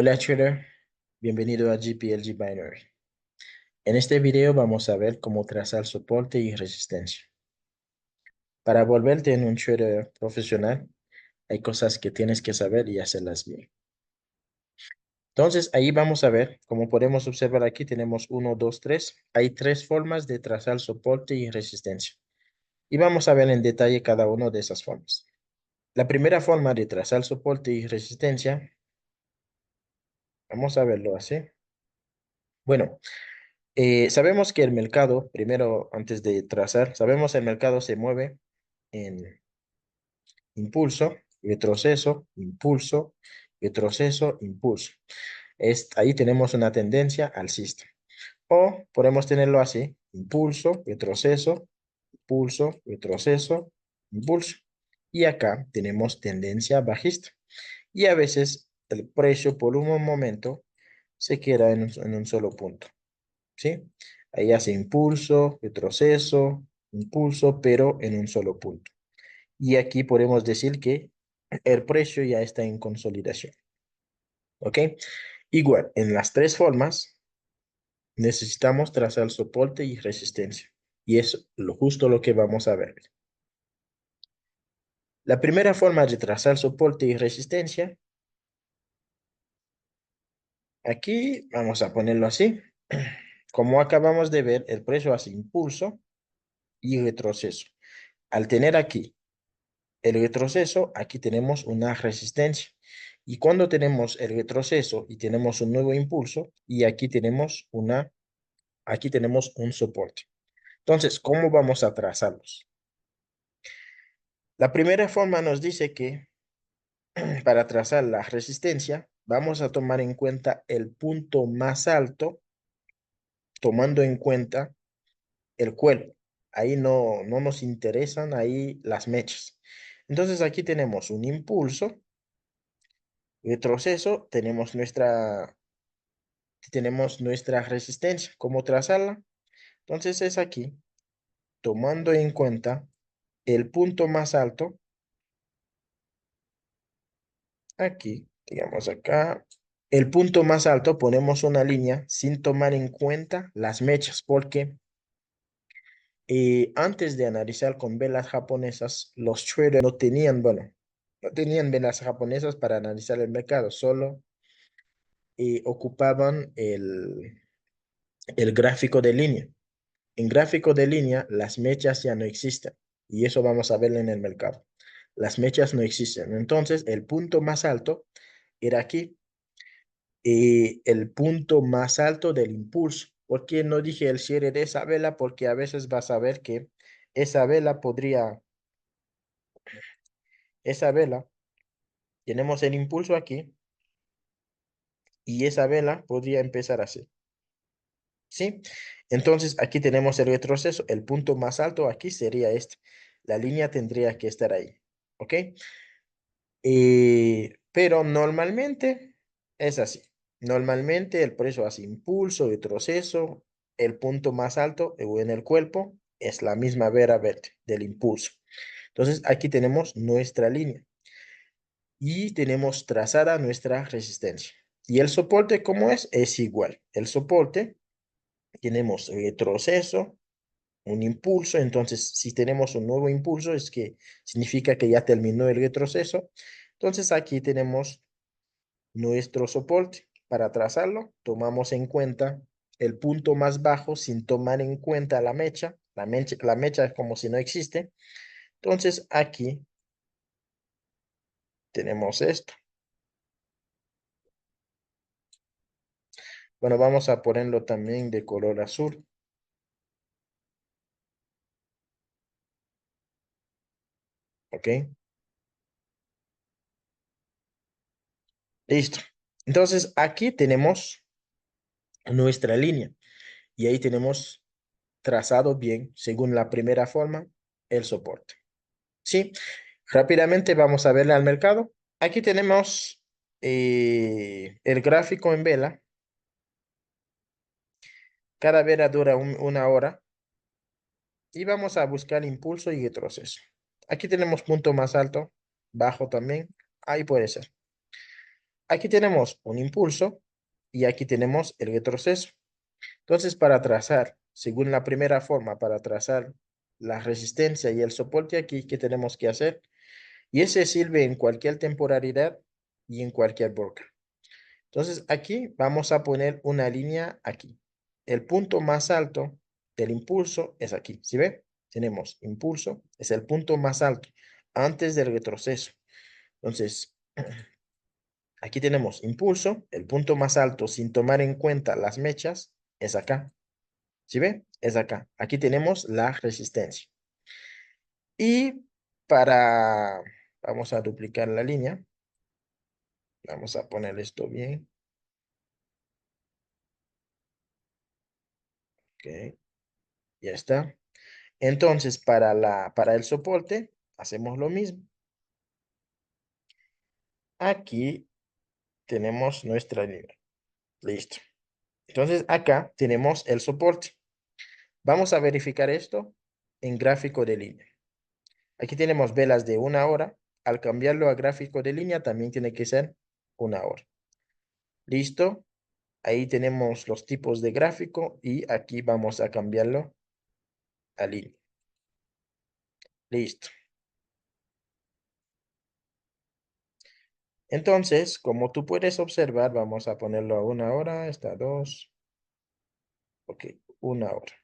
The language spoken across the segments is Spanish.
Hola trader, bienvenido a GPLG Binary. En este video vamos a ver cómo trazar soporte y resistencia. Para volverte en un trader profesional, hay cosas que tienes que saber y hacerlas bien. Entonces, ahí vamos a ver, como podemos observar aquí, tenemos uno, 2, 3. Hay tres formas de trazar soporte y resistencia. Y vamos a ver en detalle cada una de esas formas. La primera forma de trazar soporte y resistencia, vamos a verlo así. Bueno, sabemos que el mercado, primero antes de trazar, sabemos el mercado se mueve en impulso, retroceso, impulso, retroceso, impulso. Ahí tenemos una tendencia alcista. O podemos tenerlo así, impulso, retroceso, impulso, retroceso, impulso. Y acá tenemos tendencia bajista. Y a veces el precio por un momento se queda en un solo punto. ¿Sí? Ahí hace impulso, pero en un solo punto. Y aquí podemos decir que el precio ya está en consolidación. ¿Ok? Igual, en las tres formas necesitamos trazar soporte y resistencia. Y es justo lo que vamos a ver. La primera forma de trazar soporte y resistencia, aquí vamos a ponerlo así. Como acabamos de ver, el precio hace impulso y retroceso. Al tener aquí el retroceso, aquí tenemos una resistencia. Y cuando tenemos el retroceso y tenemos un nuevo impulso, y aquí tenemos un soporte. Entonces, ¿cómo vamos a trazarlos? La primera forma nos dice que para trazar la resistencia, vamos a tomar en cuenta el punto más alto, tomando en cuenta el cuerpo. Ahí no nos interesan ahí las mechas. Entonces, aquí tenemos un impulso, retroceso, tenemos nuestra resistencia. ¿Cómo trazarla? Entonces es aquí, tomando en cuenta el punto más alto, aquí, digamos acá, el punto más alto ponemos una línea sin tomar en cuenta las mechas, porque antes de analizar con velas japonesas, los traders no tenían, bueno, no tenían velas japonesas para analizar el mercado, solo ocupaban el gráfico de línea. En gráfico de línea, las mechas ya no existen y eso vamos a verlo en el mercado. Las mechas no existen. Entonces, el punto más alto era aquí y el punto más alto del impulso. ¿Por qué no dije el cierre de esa vela? Porque a veces vas a ver que esa vela podría, esa vela, tenemos el impulso aquí y esa vela podría empezar así. ¿Sí? Entonces, aquí tenemos el retroceso. El punto más alto aquí sería este. La línea tendría que estar ahí. ¿Ok? Pero normalmente es así. Normalmente el precio hace impulso, retroceso, el punto más alto en el cuerpo es la misma vera verde del impulso. Entonces aquí tenemos nuestra línea y tenemos trazada nuestra resistencia. Y el soporte, ¿cómo es? Es igual. El soporte tenemos retroceso, un impulso. Entonces, si tenemos un nuevo impulso, es que significa que ya terminó el retroceso. Entonces, aquí tenemos nuestro soporte. Para trazarlo, tomamos en cuenta el punto más bajo sin tomar en cuenta la mecha. La mecha es como si no existe. Entonces, aquí tenemos esto. Bueno, vamos a ponerlo también de color azul. ¿Ok? Listo. Entonces, aquí tenemos nuestra línea. Y ahí tenemos trazado bien, según la primera forma, el soporte. ¿Sí? Rápidamente vamos a verle al mercado. Aquí tenemos el gráfico en vela. Cada vela dura una hora. Y vamos a buscar impulso y retroceso. Aquí tenemos punto más alto, bajo también. Ahí puede ser. aquí tenemos un impulso y aquí tenemos el retroceso. Entonces, para trazar, según la primera forma, para trazar la resistencia y el soporte aquí, ¿qué tenemos que hacer? Y ese sirve en cualquier temporalidad y en cualquier broca. Entonces, aquí vamos a poner una línea aquí. El punto más alto del impulso es aquí. ¿Sí ve? Tenemos impulso, es el punto más alto antes del retroceso. Entonces, aquí tenemos impulso, el punto más alto sin tomar en cuenta las mechas es acá. ¿Sí ve? Es acá. Aquí tenemos la resistencia. Y para, vamos a duplicar la línea. Vamos a poner esto bien. Ok, ya está. Entonces, para el soporte, hacemos lo mismo. Aquí tenemos nuestra línea. Listo. Entonces, acá tenemos el soporte. Vamos a verificar esto en gráfico de línea. Aquí tenemos velas de 1 hora. Al cambiarlo a gráfico de línea, también tiene que ser 1 hora. Listo. Ahí tenemos los tipos de gráfico y aquí vamos a cambiarlo a línea. Listo. Entonces, como tú puedes observar, vamos a ponerlo a 1 hora, está 2. Ok, 1 hora.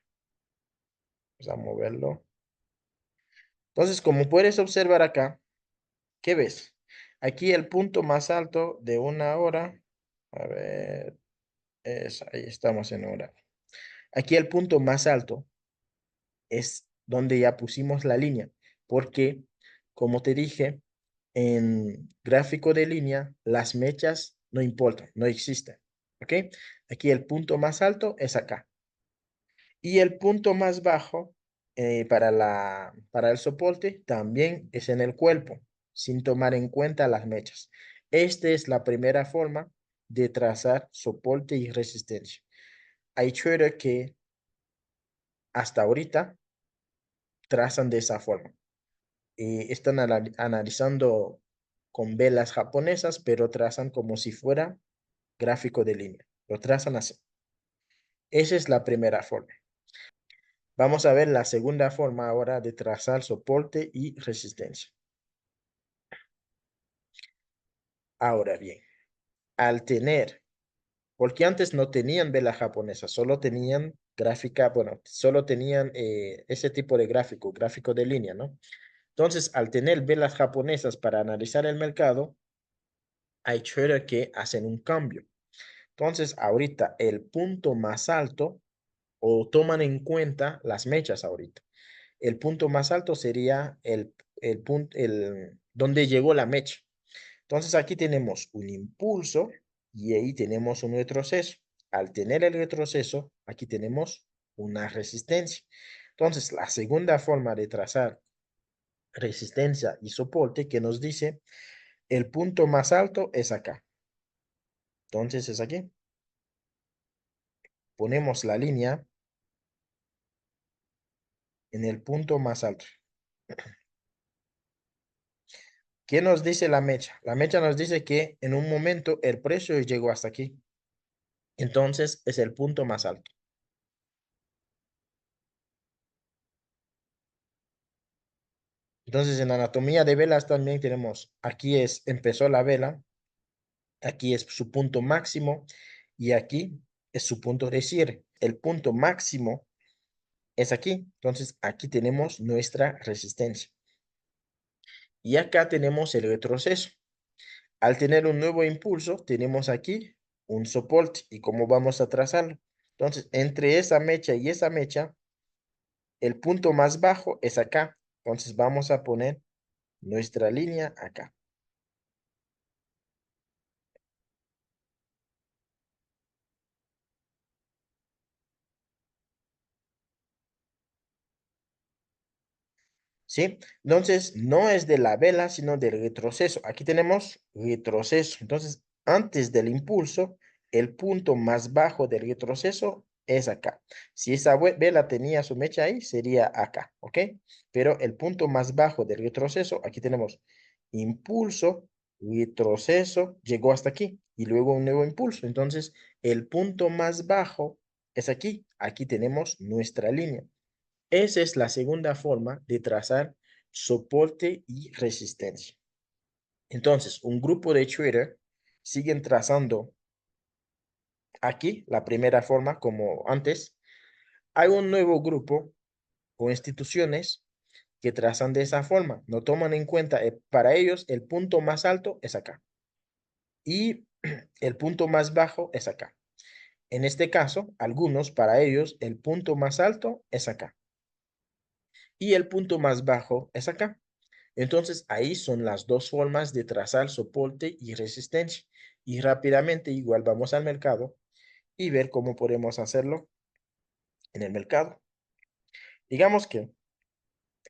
Vamos a moverlo. Entonces, como puedes observar acá, ¿qué ves? Aquí el punto más alto de 1 hora. A ver, ahí estamos en hora. Aquí el punto más alto es donde ya pusimos la línea, porque, como te dije, en gráfico de línea, las mechas no importan, no existen. ¿Ok? Aquí el punto más alto es acá. Y el punto más bajo para el soporte también es en el cuerpo, sin tomar en cuenta las mechas. Esta es la primera forma de trazar soporte y resistencia. Hay traders que hasta ahorita trazan de esa forma. Están analizando con velas japonesas, pero trazan como si fuera gráfico de línea. Lo trazan así. Esa es la primera forma. Vamos a ver la segunda forma ahora de trazar soporte y resistencia. Ahora bien, al tener, porque antes no tenían vela japonesa, solo tenían gráfica, bueno, solo tenían ese tipo de gráfico, gráfico de línea, ¿no? Entonces, al tener velas japonesas para analizar el mercado, hay traders que hacen un cambio. Entonces, ahorita el punto más alto, o toman en cuenta las mechas ahorita. El punto más alto sería el punto, donde llegó la mecha. Entonces, aquí tenemos un impulso y ahí tenemos un retroceso. Al tener el retroceso, aquí tenemos una resistencia. Entonces, la segunda forma de trazar resistencia y soporte que nos dice el punto más alto es acá. Entonces, es aquí. Ponemos la línea en el punto más alto. ¿Qué nos dice la mecha? La mecha nos dice que en un momento el precio llegó hasta aquí. Entonces es el punto más alto. Entonces en anatomía de velas también tenemos, aquí empezó la vela, aquí es su punto máximo y aquí es su punto de cierre. El punto máximo es aquí. Entonces aquí tenemos nuestra resistencia. Y acá tenemos el retroceso. Al tener un nuevo impulso, tenemos aquí un soporte. ¿Y cómo vamos a trazarlo? Entonces, entre esa mecha y esa mecha, el punto más bajo es acá. Entonces, vamos a poner nuestra línea acá. ¿Sí? Entonces, no es de la vela, sino del retroceso. Aquí tenemos retroceso. Entonces, antes del impulso, el punto más bajo del retroceso es acá. Si esa vela tenía su mecha ahí, sería acá, ¿ok? Pero el punto más bajo del retroceso, aquí tenemos impulso, retroceso, llegó hasta aquí. y luego un nuevo impulso. Entonces, el punto más bajo es aquí. Aquí tenemos nuestra línea. Esa es la segunda forma de trazar soporte y resistencia. Entonces, un grupo de traders siguen trazando aquí la primera forma como antes. Hay un nuevo grupo o instituciones que trazan de esa forma. No toman en cuenta, para ellos el punto más alto es acá y el punto más bajo es acá. En este caso, algunos, para ellos, el punto más alto es acá y el punto más bajo es acá. Entonces, ahí son las dos formas de trazar soporte y resistencia. Y rápidamente, igual vamos al mercado y ver cómo podemos hacerlo en el mercado. Digamos que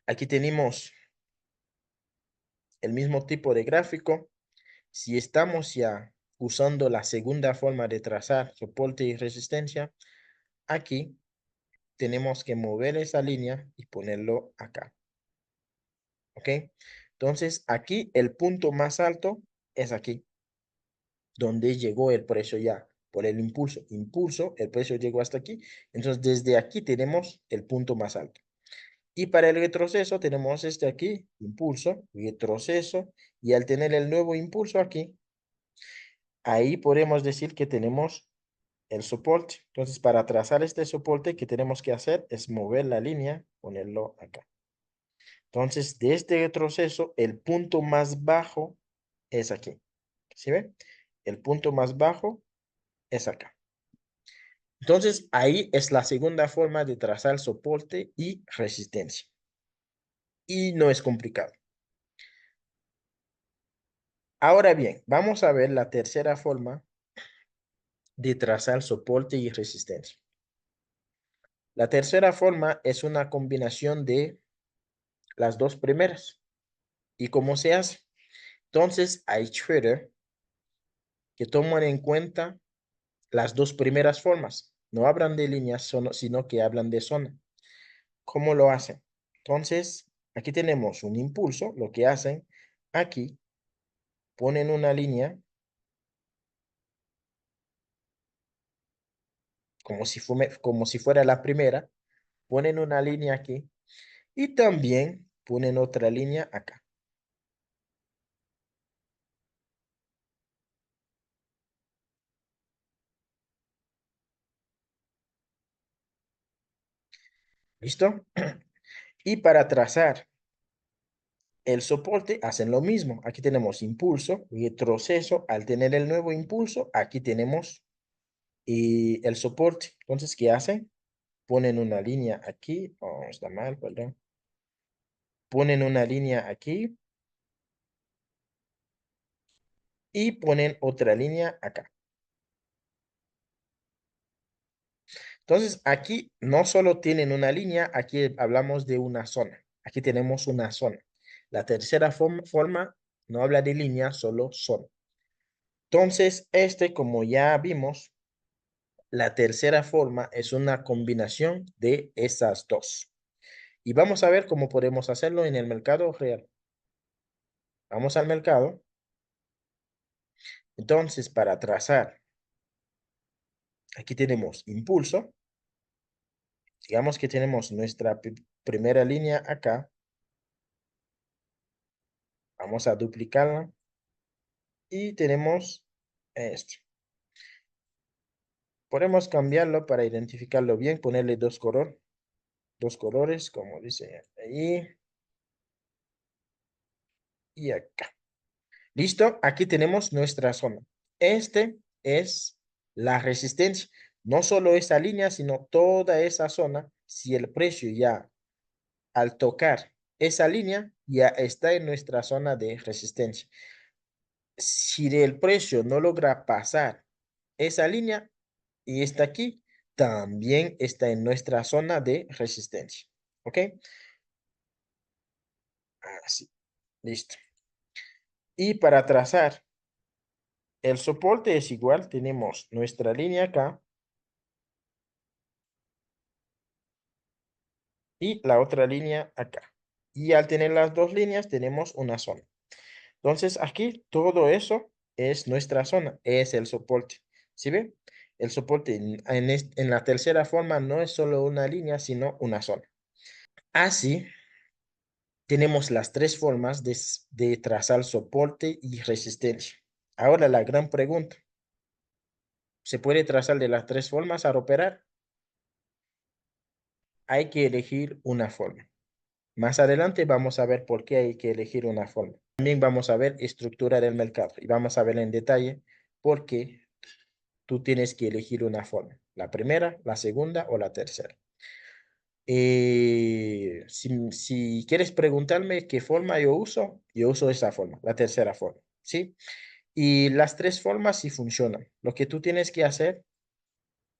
aquí tenemos el mismo tipo de gráfico. Si estamos ya usando la segunda forma de trazar soporte y resistencia, aquí tenemos que mover esa línea y ponerlo acá. ¿Ok? Entonces, aquí el punto más alto es aquí, donde llegó el precio ya por el impulso. Impulso, el precio llegó hasta aquí. Entonces, desde aquí tenemos el punto más alto. Y para el retroceso tenemos este aquí, impulso, retroceso, y al tener el nuevo impulso aquí, ahí podemos decir que tenemos el soporte. Entonces, para trazar este soporte, que tenemos que hacer es mover la línea, ponerlo acá. Entonces, de este retroceso, el punto más bajo es aquí. ¿Sí ven? El punto más bajo es acá. Entonces, ahí es la segunda forma de trazar soporte y resistencia. Y no es complicado. Ahora bien, vamos a ver la tercera forma de trazar soporte y resistencia. La tercera forma es una combinación de las dos primeras. ¿Y cómo se hace? Entonces, hay traders que toman en cuenta las dos primeras formas. No hablan de líneas, sino que hablan de zona. ¿Cómo lo hacen? Entonces, aquí tenemos un impulso. Lo que hacen aquí, ponen una línea como si fuera la primera. Ponen una línea aquí y también ponen otra línea acá. ¿Listo? Y para trazar el soporte hacen lo mismo. Aquí tenemos impulso, retroceso. Al tener el nuevo impulso, aquí tenemos el soporte. Entonces, ¿qué hacen? Ponen una línea aquí. Oh, está mal, perdón. Ponen una línea aquí y ponen otra línea acá. Entonces, aquí no solo tienen una línea, aquí hablamos de una zona. Aquí tenemos una zona. La tercera forma no habla de línea, solo zona. Entonces, como ya vimos, la tercera forma es una combinación de esas dos. Y vamos a ver cómo podemos hacerlo en el mercado real. Vamos al mercado. Entonces, para trazar, aquí tenemos impulso. Digamos que tenemos nuestra primera línea acá. Vamos a duplicarla. Y tenemos esto. Podemos cambiarlo para identificarlo bien, ponerle dos colores, como dice ahí y acá. ¿Listo? Aquí tenemos nuestra zona. Este es la resistencia. No solo esa línea, sino toda esa zona. Si el precio ya al tocar esa línea, ya está en nuestra zona de resistencia. Si el precio no logra pasar esa línea y está aquí, también está en nuestra zona de resistencia. ¿Ok? Así. Listo. Y para trazar el soporte es igual. Tenemos nuestra línea acá y la otra línea acá. Y al tener las dos líneas tenemos una zona. Entonces aquí todo eso es nuestra zona, es el soporte. ¿Sí ve? El soporte en la tercera forma no es solo una línea, sino una zona. Así, tenemos las tres formas de trazar soporte y resistencia. Ahora la gran pregunta, ¿se puede trazar de las tres formas al operar? Hay que elegir una forma. Más adelante vamos a ver por qué hay que elegir una forma. También vamos a ver estructura del mercado y vamos a ver en detalle por qué tú tienes que elegir una forma. La primera, la segunda o la tercera. Si quieres preguntarme qué forma yo uso esa forma, la tercera forma, ¿sí? Y las tres formas sí funcionan. Lo que tú tienes que hacer,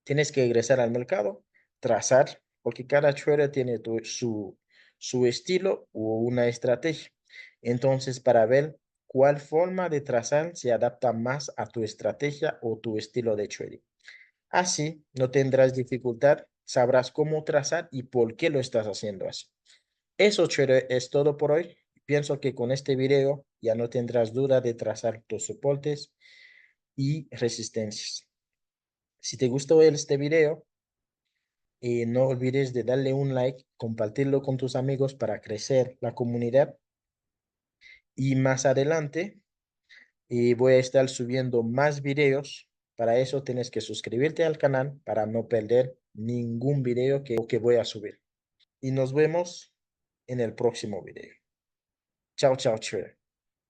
tienes que ingresar al mercado, trazar, porque cada trader tiene su estilo o una estrategia. Entonces, para ver cuál forma de trazar se adapta más a tu estrategia o tu estilo de trading. Así no tendrás dificultad, sabrás cómo trazar y por qué lo estás haciendo así. Eso, trader, es todo por hoy. Pienso que con este video ya no tendrás duda de trazar tus soportes y resistencias. Si te gustó este video, no olvides de darle un like, compartirlo con tus amigos para crecer la comunidad. Y más adelante voy a estar subiendo más videos. Para eso tienes que suscribirte al canal para no perder ningún video que voy a subir. Y nos vemos en el próximo video. Chao, chao, trader.